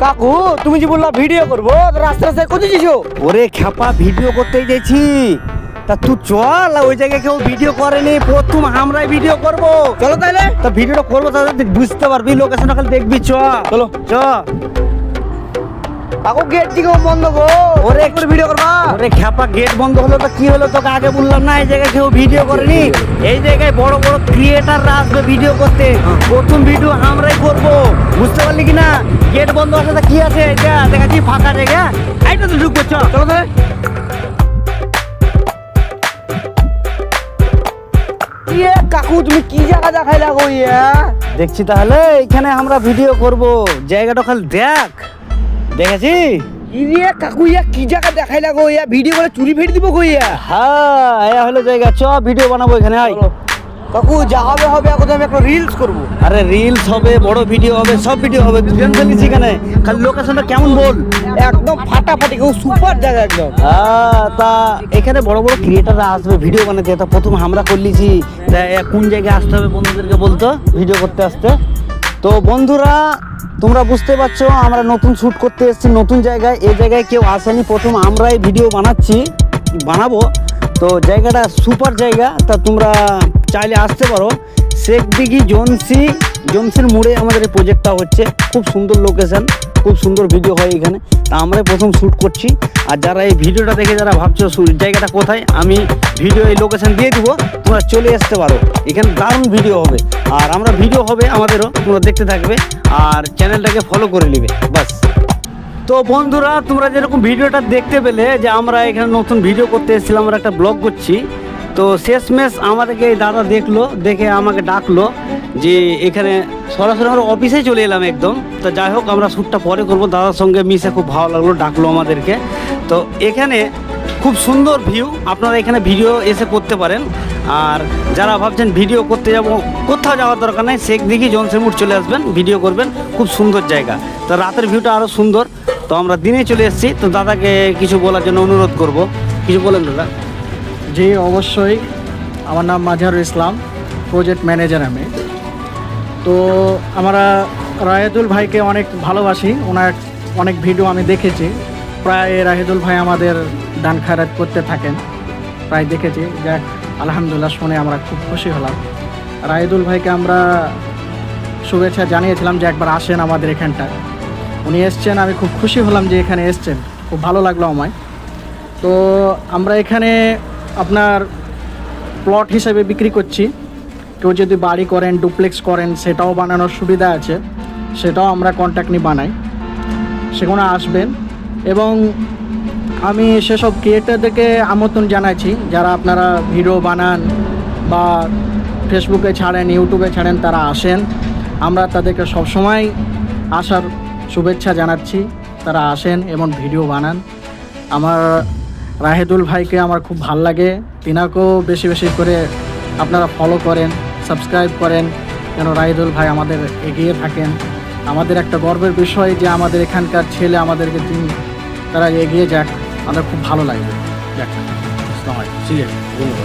কাকু তুমি যে বললা ভিডিও করবো রাস্তা রাস্তায় কোথায় যাইছো? ওরে খ্যাপা ভিডিও করতেই গেছি। তা তুই চল, ওই জায়গায় কেউ ভিডিও করেনি, প্রথম আমরাই ভিডিও করব। চলো তাহলে। তা ভিডিওটা করবো তাহলে বুঝতে পারবি, লোকেশনটা খালি দেখবি। চলো চ। কাকু গেট দিকে বন্ধ গো। ওরে একটু ভিডিও করবা? ওরে খ্যাপা গেট বন্ধ হলো তো কি হলো? তোকে আগে বললাম না এই জায়গায় কেউ ভিডিও করেনি। এই জায়গায় বড় বড় ক্রিয়েটাররা আসবে ভিডিও করতে, প্রথম ভিডিও আমরাই করব। বুঝতে পারলি কি না? গেট বন্ধ আছে তা কি আছে, এটা দেখাচ্ছি ফাঁকা জায়গা, এইটা তো ঢুকবো। চলো তাহলে। ইয়ে কাকু তুমি কি জায়গা দেখাইলা গো? ইয়া দেখছি তাহলে এখানে আমরা ভিডিও করব, জায়গাটা খালি দেখ। দেখেছি? ইয়ে কাকু ইয়া কি জায়গা দেখাইলা গো? ইয়া ভিডিও করে চুরি ফেটে দিব গো। ইয়া হ্যাঁ এ হলো জায়গা, চ ভিডিও বানাবো এখানে। আয় কাকু যা হবে হবে, এখন আমি একটা রিলস করবো। আরে রিলস হবে, বড় ভিডিও হবে, সব ভিডিও হবে। তুই টেনশন নিস এখানে, খালি লোকেশনটা কেমন বল। একদম ফাটাফাটি কেউ সুপার জায়গা একদম। তা এখানে বড় বড় ক্রিয়েটাররা আসবে ভিডিও বানাতে। তা প্রথম আমরা করলিছি, তা কোন জায়গায় আসতে হবে বন্ধুদেরকে বলতো ভিডিও করতে আসতে। তো বন্ধুরা তোমরা বুঝতে পারছো আমরা নতুন শ্যুট করতে এসেছি নতুন জায়গায়। এই জায়গায় কেউ আসেনি, প্রথম আমরাই ভিডিও বানাবো। তো জায়গাটা সুপার জায়গা, তা তোমরা চাইলে আসতে পারো। শেখ দিঘি জোনসির মোড়ে আমাদের এই প্রজেক্টটা হচ্ছে। খুব সুন্দর লোকেশন, খুব সুন্দর ভিডিও হয় এখানে। তা আমরাই প্রথম শ্যুট করছি। আর যারা এই ভিডিওটা দেখে যারা ভাবছো জায়গাটা কোথায়, আমি ভিডিও এই লোকেশন দিয়ে দিব, তোমরা চলে আসতে পারো। এখানে দারুণ ভিডিও হবে, আর আমরা ভিডিও হবে আমাদেরও, তোমরা দেখতে থাকবে আর চ্যানেলটাকে ফলো করে নেবে বাস। তো বন্ধুরা তোমরা যেরকম ভিডিওটা দেখতে পেলে যে আমরা এখানে নতুন ভিডিও করতে এসেছিলাম, আমরা একটা ব্লগ করছি। তো শেষমেশ আমাদেরকে এই দাদা দেখলো, দেখে আমাকে ডাকলো যে এখানে সরাসরি আমরা অফিসেই চলে এলাম একদম। তো যাই হোক আমরা শ্যুটটা পরে করবো, দাদার সঙ্গে মিশে খুব ভালো লাগলো, ডাকলো আমাদেরকে। তো এখানে খুব সুন্দর ভিউ, আপনারা এখানে ভিডিও এসে করতে পারেন। আর যারা ভাবছেন ভিডিও করতে যাব, কোথাও যাওয়ার দরকার নেই, শেখ দিঘি জোনসির মোড় চলে আসবেন, ভিডিও করবেন। খুব সুন্দর জায়গা। তো রাতের ভিউটা আরও সুন্দর। তো আমরা দিনে চলে এসেছি। তো দাদাকে কিছু বলার জন্য অনুরোধ করব, কিছু বলেন দাদা। জি অবশ্যই, আমার নাম মাঝারুল ইসলাম, প্রজেক্ট ম্যানেজার আমি। তো আমরা রাহেদুল ভাইকে অনেক ভালোবাসি, ওনার অনেক ভিডিও আমি দেখেছি। প্রায় রাহেদুল ভাই আমাদের দান খায়রাত করতে থাকেন, প্রায় দেখেছি। যাক আলহামদুলিল্লাহ, শুনে আমরা খুব খুশি হলাম। রাহেদুল ভাইকে আমরা শুভেচ্ছা জানিয়েছিলাম যে একবার আসেন আমাদের এখানটায়। উনি এসছেন, আমি খুব খুশি হলাম যে এখানে এসছেন, খুব ভালো লাগলো আমায়। তো আমরা এখানে আপনার প্লট হিসেবে বিক্রি করছি। কেউ যদি বাড়ি করেন, ডুপ্লেক্স করেন, সেটাও বানানোর সুবিধা আছে, সেটাও আমরা কন্ট্যাক্ট নিয়ে বানাই, সেখানে আসবেন। এবং আমি সেসব ক্রিয়েটারদেরকে আমন্ত্রণ জানাচ্ছি, যারা আপনারা ভিডিও বানান বা ফেসবুকে ছাড়েন, ইউটিউবে ছাড়েন, তারা আসেন। আমরা তাদেরকে সবসময় আসার শুভেচ্ছা জানাচ্ছি, তারা আসেন এবং ভিডিও বানান। আমার রাহেদুল ভাইকে আমার খুব ভাল লাগে, তিনাকেও বেশি বেশি করে আপনারা ফলো করেন, সাবস্ক্রাইব করেন, যেন রাহেদুল ভাই আমাদের এগিয়ে থাকেন। আমাদের একটা গর্বের বিষয় যে আমাদের এখানকার ছেলে আমাদেরকে তারা এগিয়ে যাক, আমাদের খুব ভালো লাগবে। যাক, আসসালামু আলাইকুম।